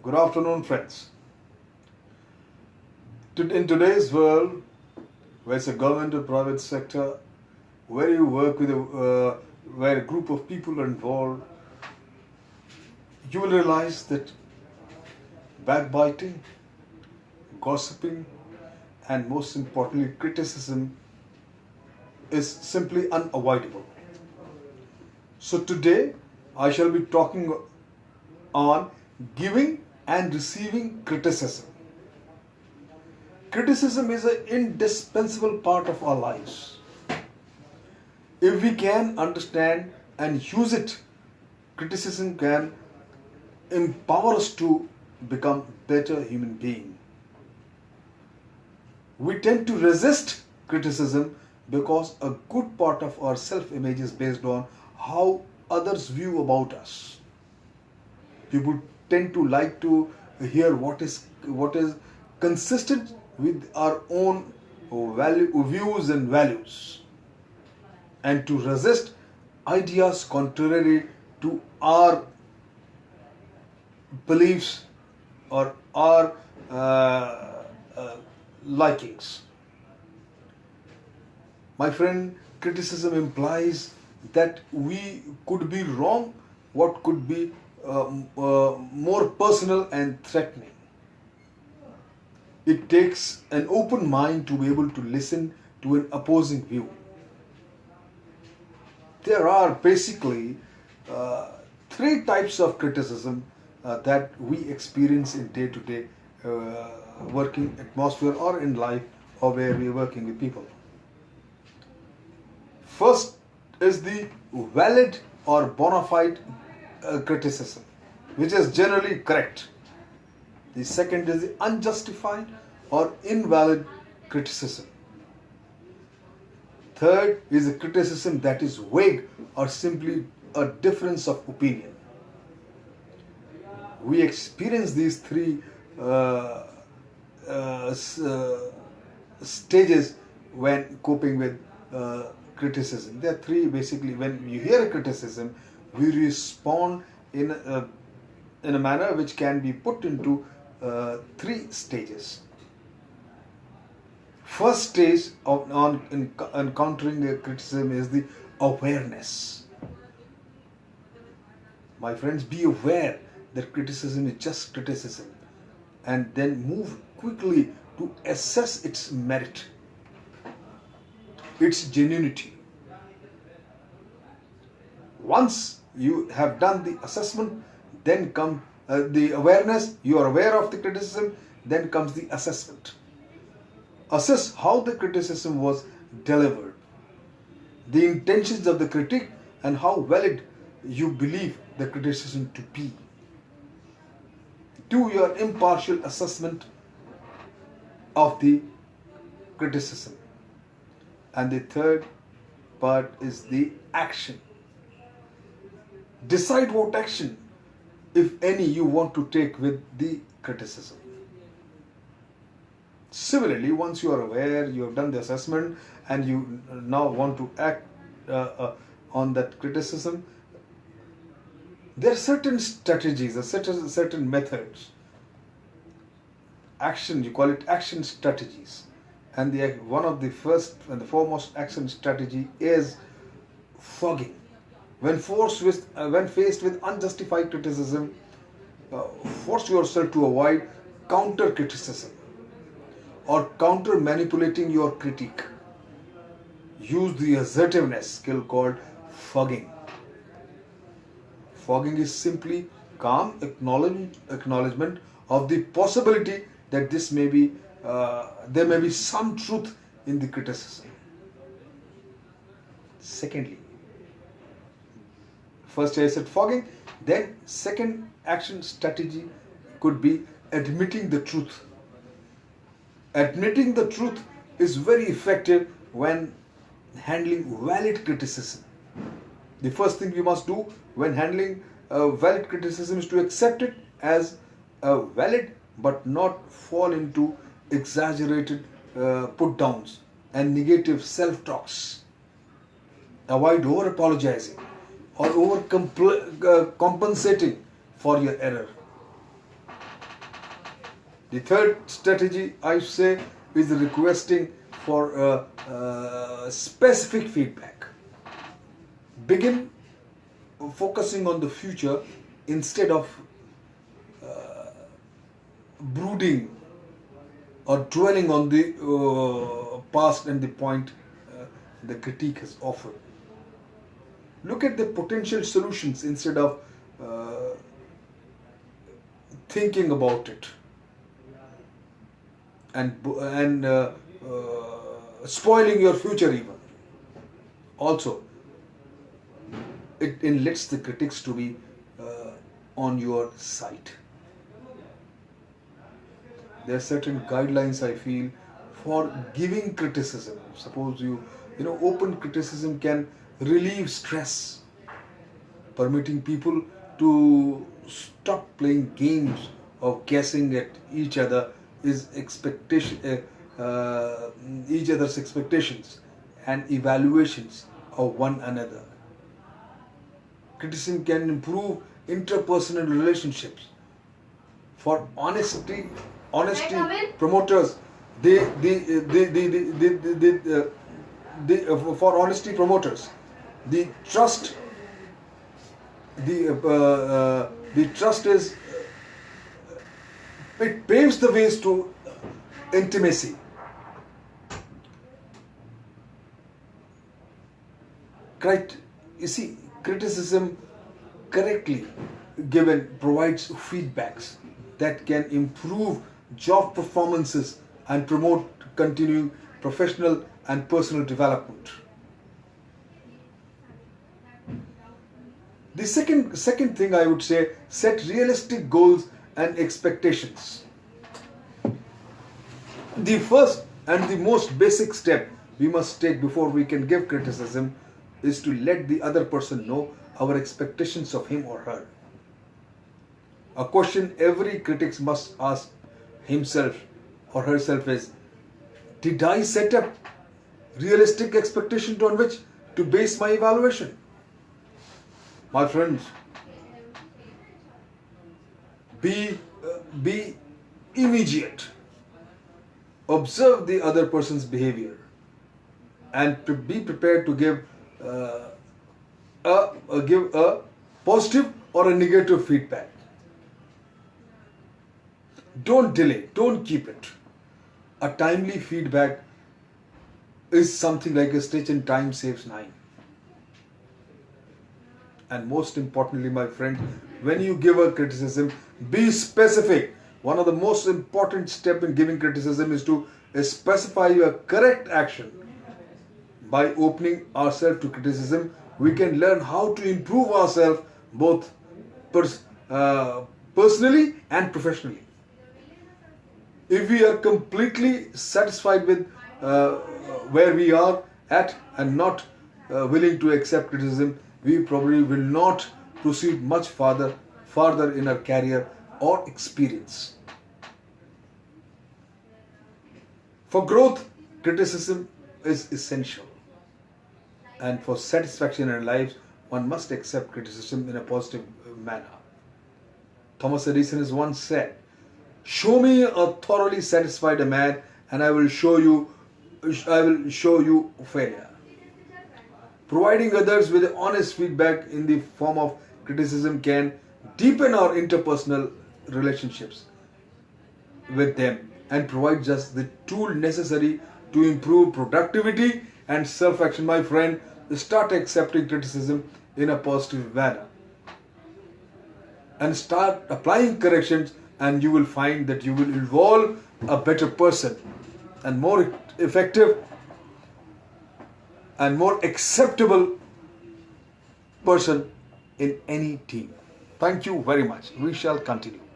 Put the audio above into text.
Good afternoon, friends. In today's world, where it's a government or private sector, where you work with where a group of people are involved, you will realize that backbiting, gossiping, and most importantly, criticism is simply unavoidable. So today, I shall be talking on giving and receiving criticism. Criticism is an indispensable part of our lives. If we can understand and use it, criticism can empower us to become better human beings. We tend to resist criticism because a good part of our self-image is based on how others view about us. People tend to like to hear what is consistent with our own views and values, and to resist ideas contrary to our beliefs or our likings. My friend, criticism implies that we could be wrong, what could be more personal and threatening. It takes an open mind to be able to listen to an opposing view. There are basically three types of criticism that we experience in day-to-day working atmosphere or in life or where we are working with people. First is the valid or bona fide criticism, which is generally correct. The second is the unjustified or invalid criticism. Third is a criticism that is vague or simply a difference of opinion. We experience these three stages when coping with criticism. There are three basically. When you hear a criticism, we respond in a manner which can be put into three stages. First stage on encountering a criticism is the awareness. My friends, be aware that criticism is just criticism, and then move quickly to assess its merit, its genuinity. Once you have done the assessment, then come the awareness, you are aware of the criticism, then comes the assessment. Assess how the criticism was delivered, the intentions of the critic, and how valid you believe the criticism to be. Do your impartial assessment of the criticism. And the third part is the action. Decide what action, if any, you want to take with the criticism. Similarly, once you are aware, you have done the assessment, and you now want to act on that criticism, there are certain strategies, certain methods. Action, you call it action strategies. And one of the first and the foremost action strategy is fogging. When faced with unjustified criticism, force yourself to avoid counter criticism or counter manipulating your critique. Use the assertiveness skill called fogging. Fogging is simply calm acknowledgement of the possibility that there may be some truth in the criticism. Secondly, first I said fogging, then second action strategy could be admitting the truth. Admitting the truth is very effective when handling valid criticism. The first thing we must do when handling valid criticism is to accept it as valid, but not fall into exaggerated put downs and negative self talks. Avoid over apologizing or over compensating for your error. The third strategy I say is requesting for specific feedback. Begin focusing on the future instead of brooding or dwelling on the past and the point the critique has offered. Look at the potential solutions instead of thinking about it and spoiling your future even. Also, it enlets the critics to be on your side. There are certain guidelines I feel for giving criticism. Suppose open criticism can relieve stress, permitting people to stop playing games of guessing at each other is each other's expectations and evaluations of one another. Criticism can improve interpersonal relationships. For honesty promoters, for honesty promoters, the trust is, it paves the ways to intimacy. Correct. You see, criticism correctly given provides feedbacks that can improve job performances and promote continuing professional and personal development. The second thing I would say, set realistic goals and expectations. The first and the most basic step we must take before we can give criticism is to let the other person know our expectations of him or her. A question every critic must ask himself or herself is, did I set up realistic expectations on which to base my evaluation? My friends, be immediate. Observe the other person's behavior and be prepared to give a positive or a negative feedback. Don't delay, don't keep it. A timely feedback is something like a stitch in time saves 9. And most importantly, my friend, when you give a criticism, be specific. One of the most important steps in giving criticism is to specify your correct action. By opening ourselves to criticism, we can learn how to improve ourselves both personally and professionally. If we are completely satisfied with where we are at and not willing to accept criticism, we probably will not proceed much farther in our career or experience. For growth, criticism is essential. And for satisfaction in life, one must accept criticism in a positive manner. Thomas Edison has once said, "Show me a thoroughly satisfied man, and I will show you failure." Providing others with honest feedback in the form of criticism can deepen our interpersonal relationships with them and provide us the tool necessary to improve productivity and self-action. My friend, start accepting criticism in a positive manner and start applying corrections, and you will find that you will evolve a better person and more effective and more acceptable person in any team. Thank you very much. We shall continue.